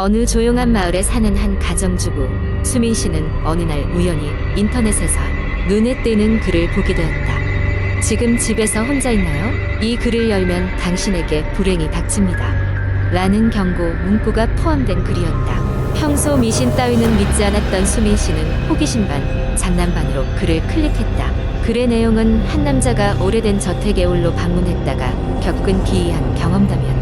어느 조용한 마을에 사는 한 가정주부 수민 씨는 어느 날 우연히 인터넷에서 눈에 띄는 글을 보게 되었다. 지금 집에서 혼자 있나요? 이 글을 열면 당신에게 불행이 닥칩니다. 라는 경고 문구가 포함된 글이었다. 평소 미신 따위는 믿지 않았던 수민 씨는 호기심 반, 장난 반으로 글을 클릭했다. 글의 내용은 한 남자가 오래된 저택에 홀로 방문했다가 겪은 기이한 경험담이었다.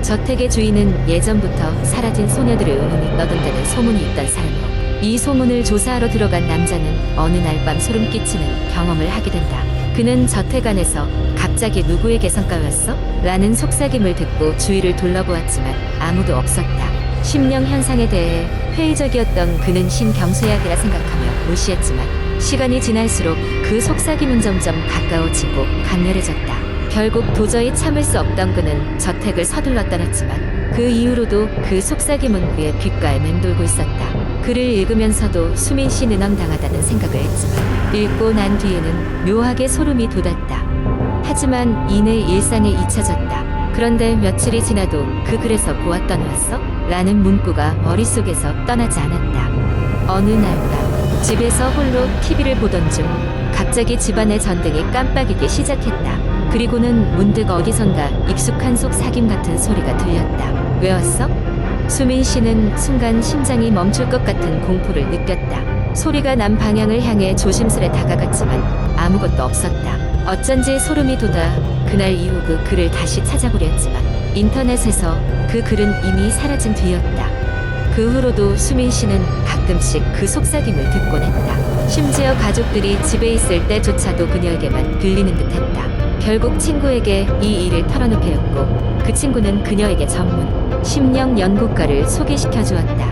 저택의 주인은 예전부터 사라진 소녀들을 은은히 떠돈다는 소문이 있던 사람으로 이 소문을 조사하러 들어간 남자는 어느 날 밤 소름 끼치는 경험을 하게 된다. 그는 저택 안에서 갑자기 누구의 개성가였어? 라는 속삭임을 듣고 주위를 둘러보았지만 아무도 없었다. 심령 현상에 대해 회의적이었던 그는 신경쇠약이라 생각하며 무시했지만 시간이 지날수록 그 속삭임은 점점 가까워지고 강렬해졌다. 결국 도저히 참을 수 없던 그는 저택을 서둘러 떠났지만 그 이후로도 그 속삭임은 그의 귓가에 맴돌고 있었다. 글을 읽으면서도 수민 씨 능언당하다는 생각을 했지만 읽고 난 뒤에는 묘하게 소름이 돋았다. 하지만 이내 일상에 잊혀졌다. 그런데 며칠이 지나도 그 글에서 보았던 왔어? 라는 문구가 머릿속에서 떠나지 않았다. 어느 날 밤 집에서 홀로 TV를 보던 중 갑자기 집안의 전등이 깜빡이기 시작했다. 그리고는 문득 어디선가 익숙한 속삭임 같은 소리가 들렸다. 왜 왔어? 수민 씨는 순간 심장이 멈출 것 같은 공포를 느꼈다. 소리가 난 방향을 향해 조심스레 다가갔지만 아무것도 없었다. 어쩐지 소름이 돋아 그날 이후 그 글을 다시 찾아보려 했지만 인터넷에서 그 글은 이미 사라진 뒤였다. 그 후로도 수민 씨는 가끔씩 그 속삭임을 듣곤 했다. 심지어 가족들이 집에 있을 때조차도 그녀에게만 들리는 듯했다. 결국 친구에게 이 일을 털어놓게 했고 그 친구는 그녀에게 전문 심령 연구가를 소개시켜 주었다.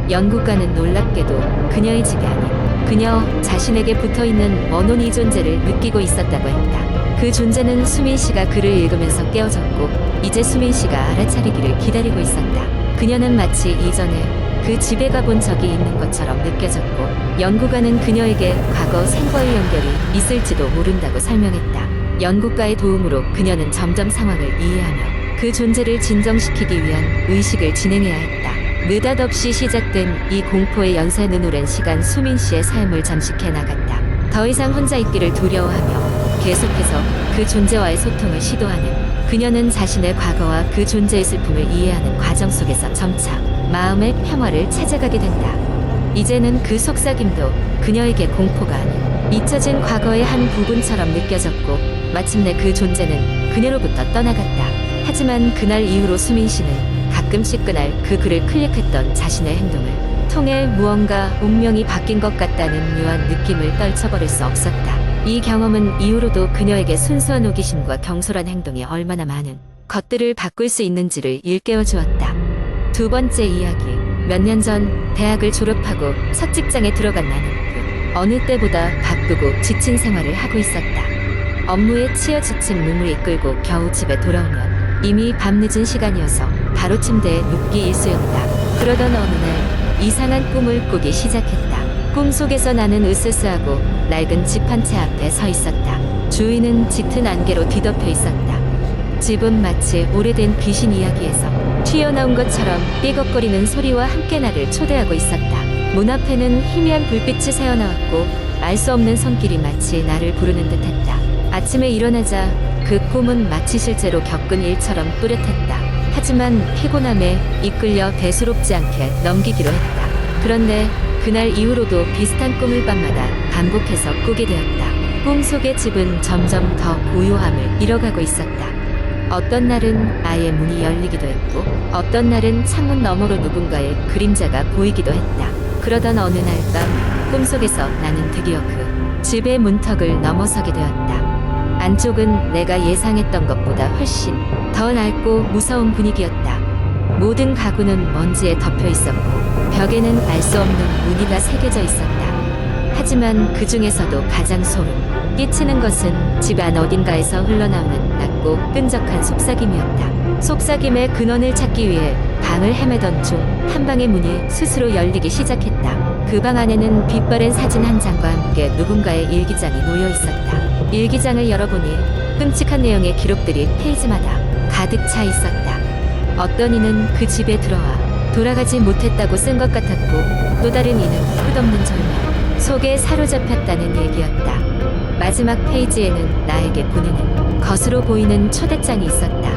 연구가는 놀랍게도 그녀의 집이 아닌 그녀 자신에게 붙어있는 원혼이 존재를 느끼고 있었다고 했다. 그 존재는 수민 씨가 글을 읽으면서 깨어졌고 이제 수민 씨가 알아차리기를 기다리고 있었다. 그녀는 마치 이전에 그 집에 가본 적이 있는 것처럼 느껴졌고 연구가는 그녀에게 과거 생과의 연결이 있을지도 모른다고 설명했다. 연구가의 도움으로 그녀는 점점 상황을 이해하며 그 존재를 진정시키기 위한 의식을 진행해야 했다. 느닷없이 시작된 이 공포의 연쇄는 오랜 시간 수민 씨의 삶을 잠식해 나갔다. 더 이상 혼자 있기를 두려워하며 계속해서 그 존재와의 소통을 시도하는 그녀는 자신의 과거와 그 존재의 슬픔을 이해하는 과정 속에서 점차 마음의 평화를 찾아가게 된다. 이제는 그 속삭임도 그녀에게 공포가 아닌 잊혀진 과거의 한 부분처럼 느껴졌고 마침내 그 존재는 그녀로부터 떠나갔다. 하지만 그날 이후로 수민 씨는 가끔씩 그날 그 글을 클릭했던 자신의 행동을 통해 무언가 운명이 바뀐 것 같다는 묘한 느낌을 떨쳐버릴 수 없었다. 이 경험은 이후로도 그녀에게 순수한 호기심과 경솔한 행동이 얼마나 많은 것들을 바꿀 수 있는지를 일깨워 주었다. 두 번째 이야기. 몇 년 전 대학을 졸업하고 첫 직장에 들어간 나는 그 어느 때보다 바쁘고 지친 생활을 하고 있었다. 업무에 치여 지친 몸을 이끌고 겨우 집에 돌아오면 이미 밤늦은 시간이어서 바로 침대에 눕기 일쑤였다. 그러던 어느 날 이상한 꿈을 꾸기 시작했다. 꿈속에서 나는 으스스하고 낡은 집 한 채 앞에 서 있었다. 주위는 짙은 안개로 뒤덮여 있었다. 집은 마치 오래된 귀신 이야기에서 튀어나온 것처럼 삐걱거리는 소리와 함께 나를 초대하고 있었다. 문 앞에는 희미한 불빛이 새어나왔고 알 수 없는 손길이 마치 나를 부르는 듯했다. 아침에 일어나자 그 꿈은 마치 실제로 겪은 일처럼 뚜렷했다. 하지만 피곤함에 이끌려 대수롭지 않게 넘기기로 했다. 그런데 그날 이후로도 비슷한 꿈을 밤마다 반복해서 꾸게 되었다. 꿈속의 집은 점점 더 고요함을 잃어가고 있었다. 어떤 날은 아예 문이 열리기도 했고 어떤 날은 창문 너머로 누군가의 그림자가 보이기도 했다. 그러던 어느 날 밤 꿈속에서 나는 드디어 그 집의 문턱을 넘어서게 되었다. 안쪽은 내가 예상했던 것보다 훨씬 더 낡고 무서운 분위기였다. 모든 가구는 먼지에 덮여 있었고 벽에는 알 수 없는 무늬가 새겨져 있었다. 하지만 그 중에서도 가장 소름 끼치는 것은 집 안 어딘가에서 흘러나오는 낮고 끈적한 속삭임이었다. 속삭임의 근원을 찾기 위해 방을 헤매던 중 한 방의 문이 스스로 열리기 시작했다. 그 방 안에는 빛바랜 사진 한 장과 함께 누군가의 일기장이 놓여 있었다. 일기장을 열어보니 끔찍한 내용의 기록들이 페이지마다 가득 차 있었다. 어떤 이는 그 집에 들어와 돌아가지 못했다고 쓴 것 같았고 또 다른 이는 끝없는 절망 속에 사로잡혔다는 얘기였다. 마지막 페이지에는 나에게 보내는 것으로 보이는 초대장이 있었다.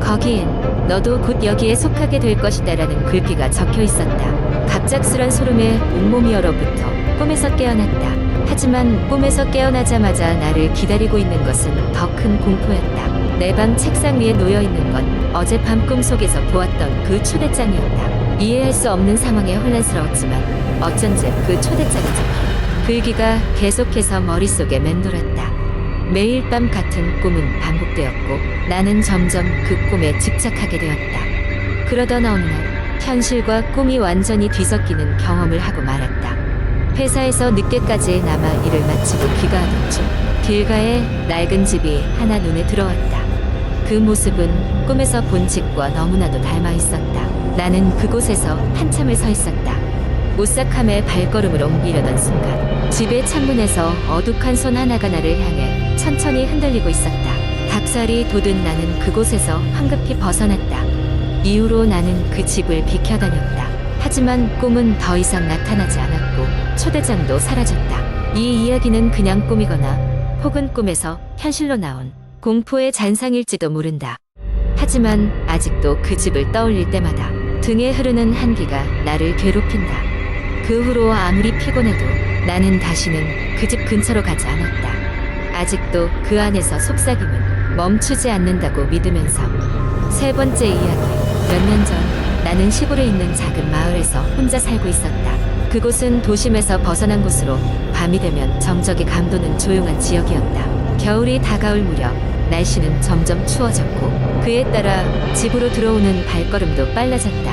거기엔 너도 곧 여기에 속하게 될 것이다라는 글귀가 적혀 있었다. 갑작스런 소름에 온몸이 얼어붙어 꿈에서 깨어났다. 하지만 꿈에서 깨어나자마자 나를 기다리고 있는 것은 더 큰 공포였다. 내 방 책상 위에 놓여 있는 건 어젯밤 꿈속에서 보았던 그 초대장이었다. 이해할 수 없는 상황에 혼란스러웠지만 어쩐지 그 초대장이 적힌 글귀가 계속해서 머릿속에 맴돌았다. 매일 밤 같은 꿈은 반복되었고 나는 점점 그 꿈에 집착하게 되었다. 그러던 어느 날 현실과 꿈이 완전히 뒤섞이는 경험을 하고 말았다. 회사에서 늦게까지 남아 일을 마치고 귀가하던 중 길가에 낡은 집이 하나 눈에 들어왔다. 그 모습은 꿈에서 본 집과 너무나도 닮아 있었다. 나는 그곳에서 한참을 서 있었다. 오싹함에 발걸음을 옮기려던 순간 집의 창문에서 어둑한 손 하나가 나를 향해 천천히 흔들리고 있었다. 닭살이 돋은 나는 그곳에서 황급히 벗어났다. 이후로 나는 그 집을 비켜다녔다. 하지만 꿈은 더 이상 나타나지 않았고 초대장도 사라졌다. 이 이야기는 그냥 꿈이거나 혹은 꿈에서 현실로 나온 공포의 잔상일지도 모른다. 하지만 아직도 그 집을 떠올릴 때마다 등에 흐르는 한기가 나를 괴롭힌다. 그 후로 아무리 피곤해도 나는 다시는 그 집 근처로 가지 않았다. 아직도 그 안에서 속삭임은 멈추지 않는다고 믿으면서. 세 번째 이야기. 몇 년 전 나는 시골에 있는 작은 마을에서 혼자 살고 있었다. 그곳은 도심에서 벗어난 곳으로 밤이 되면 정적이 감도는 조용한 지역이었다. 겨울이 다가올 무렵 날씨는 점점 추워졌고 그에 따라 집으로 들어오는 발걸음도 빨라졌다.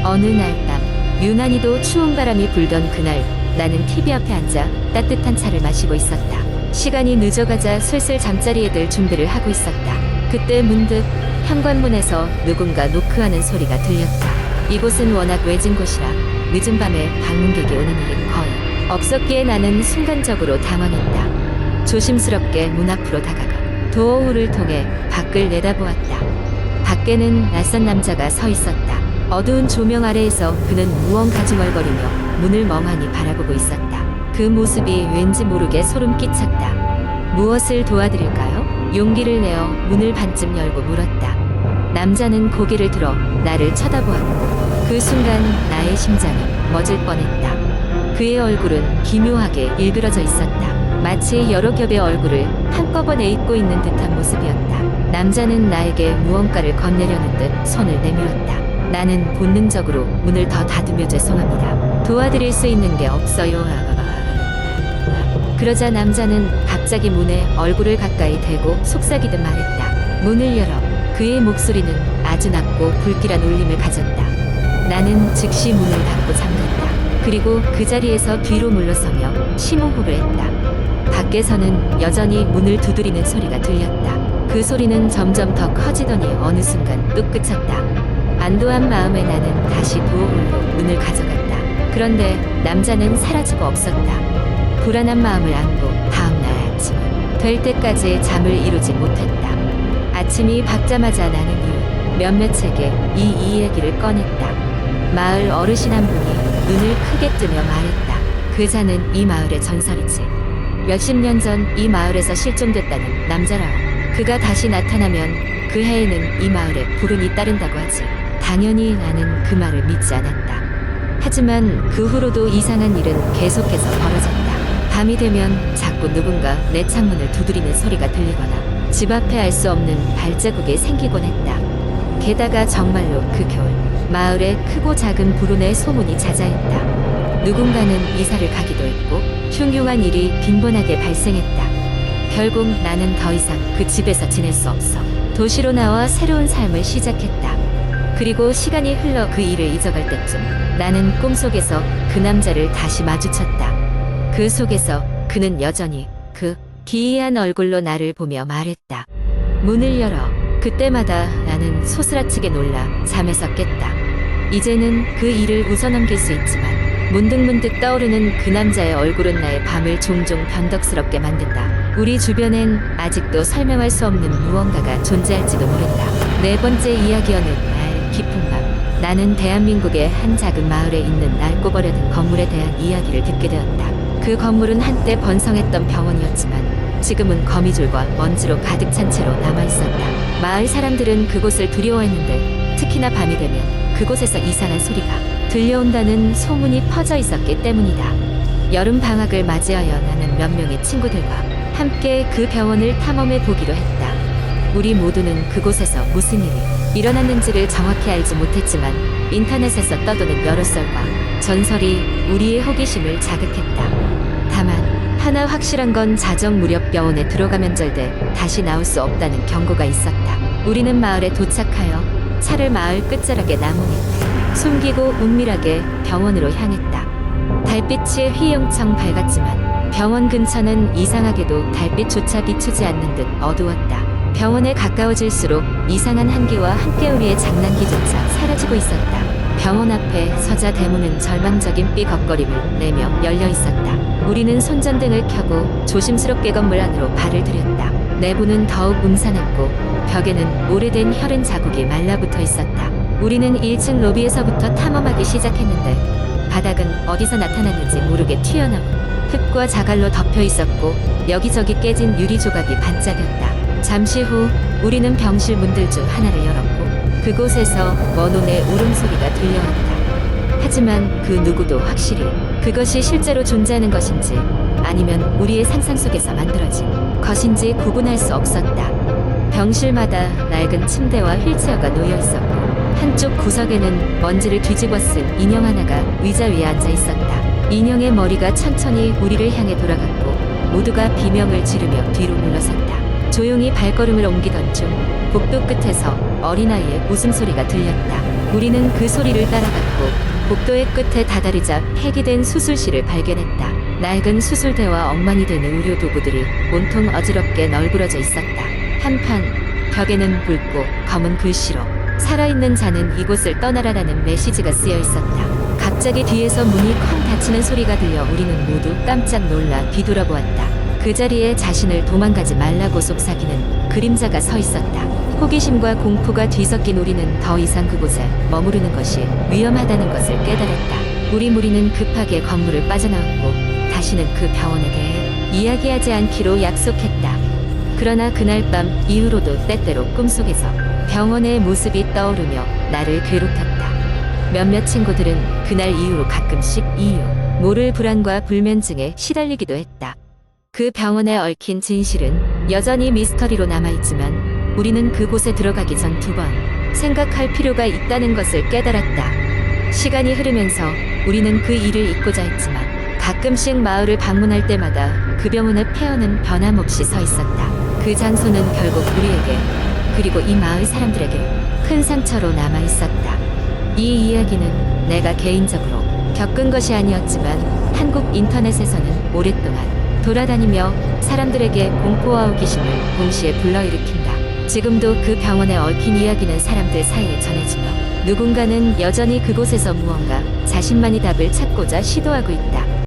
어느 날 밤 유난히도 추운 바람이 불던 그날 나는 TV 앞에 앉아 따뜻한 차를 마시고 있었다. 시간이 늦어가자 슬슬 잠자리에 들 준비를 하고 있었다. 그때 문득 현관문에서 누군가 노크하는 소리가 들렸다. 이곳은 워낙 외진 곳이라 늦은 밤에 방문객이 오는 일은 거의 없었기에 나는 순간적으로 당황했다. 조심스럽게 문 앞으로 다가가 도어홀을 통해 밖을 내다보았다. 밖에는 낯선 남자가 서 있었다. 어두운 조명 아래에서 그는 무언가 중얼거리며 문을 멍하니 바라보고 있었다. 그 모습이 왠지 모르게 소름 끼쳤다. 무엇을 도와드릴까요? 용기를 내어 문을 반쯤 열고 물었다. 남자는 고개를 들어 나를 쳐다보았고 그 순간 나의 심장이 멎을 뻔했다. 그의 얼굴은 기묘하게 일그러져 있었다. 마치 여러 겹의 얼굴을 한꺼번에 입고 있는 듯한 모습이었다. 남자는 나에게 무언가를 건네려는 듯 손을 내밀었다. 나는 본능적으로 문을 더 닫으며 죄송합니다. 도와드릴 수 있는 게 없어요. 그러자 남자는 갑자기 문에 얼굴을 가까이 대고 속삭이듯 말했다. 문을 열어. 그의 목소리는 아주 낮고 불길한 울림을 가졌다. 나는 즉시 문을 닫고 잠갔다. 그리고 그 자리에서 뒤로 물러서며 심호흡을 했다. 밖에서는 여전히 문을 두드리는 소리가 들렸다. 그 소리는 점점 더 커지더니 어느 순간 뚝 그쳤다. 안도한 마음에 나는 다시 도어홀로 문을 가져갔다. 그런데 남자는 사라지고 없었다. 불안한 마음을 안고 다음날 아침 될 때까지 잠을 이루지 못했다. 아침이 밝자마자 나는 몇몇에게 이 이야기를 꺼냈다. 마을 어르신 한 분이 눈을 크게 뜨며 말했다. 그자는 이 마을의 전설이지. 몇십 년 전 이 마을에서 실종됐다는 남자라오. 그가 다시 나타나면 그 해에는 이 마을에 불운이 따른다고 하지. 당연히 나는 그 말을 믿지 않았다. 하지만 그 후로도 이상한 일은 계속해서 벌어졌다. 밤이 되면 자꾸 누군가 내 창문을 두드리는 소리가 들리거나 집 앞에 알 수 없는 발자국이 생기곤 했다. 게다가 정말로 그 겨울 마을에 크고 작은 불운의 소문이 자자했다. 누군가는 이사를 가기도 했고 흉흉한 일이 빈번하게 발생했다. 결국 나는 더 이상 그 집에서 지낼 수 없어 도시로 나와 새로운 삶을 시작했다. 그리고 시간이 흘러 그 일을 잊어갈 때쯤 나는 꿈속에서 그 남자를 다시 마주쳤다. 그 속에서 그는 여전히 그 기이한 얼굴로 나를 보며 말했다. 문을 열어. 그때마다 나는 소스라치게 놀라 잠에서 깼다. 이제는 그 일을 웃어넘길 수 있지만 문득문득 떠오르는 그 남자의 얼굴은 나의 밤을 종종 변덕스럽게 만든다. 우리 주변엔 아직도 설명할 수 없는 무언가가 존재할지도 모른다. 네 번째 이야기. 어느 날 깊은 밤 나는 대한민국의 한 작은 마을에 있는 낡고 버려진 건물에 대한 이야기를 듣게 되었다. 그 건물은 한때 번성했던 병원이었지만 지금은 거미줄과 먼지로 가득 찬 채로 남아있었다. 마을 사람들은 그곳을 두려워했는데 특히나 밤이 되면 그곳에서 이상한 소리가 들려온다는 소문이 퍼져 있었기 때문이다. 여름 방학을 맞이하여 나는 몇 명의 친구들과 함께 그 병원을 탐험해 보기로 했다. 우리 모두는 그곳에서 무슨 일이 일어났는지를 정확히 알지 못했지만 인터넷에서 떠도는 여러 썰과 전설이 우리의 호기심을 자극했다. 다만 하나 확실한 건 자정 무렵 병원에 들어가면 절대 다시 나올 수 없다는 경고가 있었다. 우리는 마을에 도착하여 차를 마을 끝자락에 나무 밑에 숨기고 은밀하게 병원으로 향했다. 달빛이 휘영청 밝았지만 병원 근처는 이상하게도 달빛조차 비추지 않는 듯 어두웠다. 병원에 가까워질수록 이상한 한기와 함께 우리의 장난기조차 사라지고 있었다. 병원 앞에 서자 대문은 절망적인 삐걱거림을 내며 열려 있었다. 우리는 손전등을 켜고 조심스럽게 건물 안으로 발을 들였다. 내부는 더욱 음산했고 벽에는 오래된 혈흔 자국이 말라붙어 있었다. 우리는 1층 로비에서부터 탐험하기 시작했는데 바닥은 어디서 나타났는지 모르게 튀어나온 흙과 자갈로 덮여 있었고 여기저기 깨진 유리 조각이 반짝였다. 잠시 후 우리는 병실 문들 중 하나를 열었고 그곳에서 원혼의 울음소리가 들려왔다. 하지만 그 누구도 확실히 그것이 실제로 존재하는 것인지 아니면 우리의 상상 속에서 만들어진 것인지 구분할 수 없었다. 병실마다 낡은 침대와 휠체어가 놓여 있었고 한쪽 구석에는 먼지를 뒤집어 쓴 인형 하나가 의자 위에 앉아 있었다. 인형의 머리가 천천히 우리를 향해 돌아갔고 모두가 비명을 지르며 뒤로 물러섰다. 조용히 발걸음을 옮기던 중 복도 끝에서 어린아이의 웃음소리가 들렸다. 우리는 그 소리를 따라갔고 복도의 끝에 다다르자 폐기된 수술실을 발견했다. 낡은 수술대와 엉망이 된 의료 도구들이 온통 어지럽게 널브러져 있었다. 한편 벽에는 붉고 검은 글씨로 살아있는 자는 이곳을 떠나라라는 메시지가 쓰여 있었다. 갑자기 뒤에서 문이 쾅 닫히는 소리가 들려 우리는 모두 깜짝 놀라 뒤돌아보았다. 그 자리에 자신을 도망가지 말라고 속삭이는 그림자가 서 있었다. 호기심과 공포가 뒤섞인 우리는 더 이상 그곳에 머무르는 것이 위험하다는 것을 깨달았다. 우리 무리는 급하게 건물을 빠져나왔고 다시는 그 병원에 대해 이야기하지 않기로 약속했다. 그러나 그날 밤 이후로도 때때로 꿈속에서 병원의 모습이 떠오르며 나를 괴롭혔다. 몇몇 친구들은 그날 이후로 가끔씩 이유 모를 불안과 불면증에 시달리기도 했다. 그 병원에 얽힌 진실은 여전히 미스터리로 남아있지만 우리는 그곳에 들어가기 전 2번 생각할 필요가 있다는 것을 깨달았다. 시간이 흐르면서 우리는 그 일을 잊고자 했지만 가끔씩 마을을 방문할 때마다 그 병원의 폐허는 변함없이 서 있었다. 그 장소는 결국 우리에게 그리고 이 마을 사람들에게 큰 상처로 남아있었다. 이 이야기는 내가 개인적으로 겪은 것이 아니었지만 한국 인터넷에서는 오랫동안 돌아다니며 사람들에게 공포와 호기심을 동시에 불러일으킨다. 지금도 그 병원에 얽힌 이야기는 사람들 사이에 전해지며 누군가는 여전히 그곳에서 무언가 자신만이 답을 찾고자 시도하고 있다.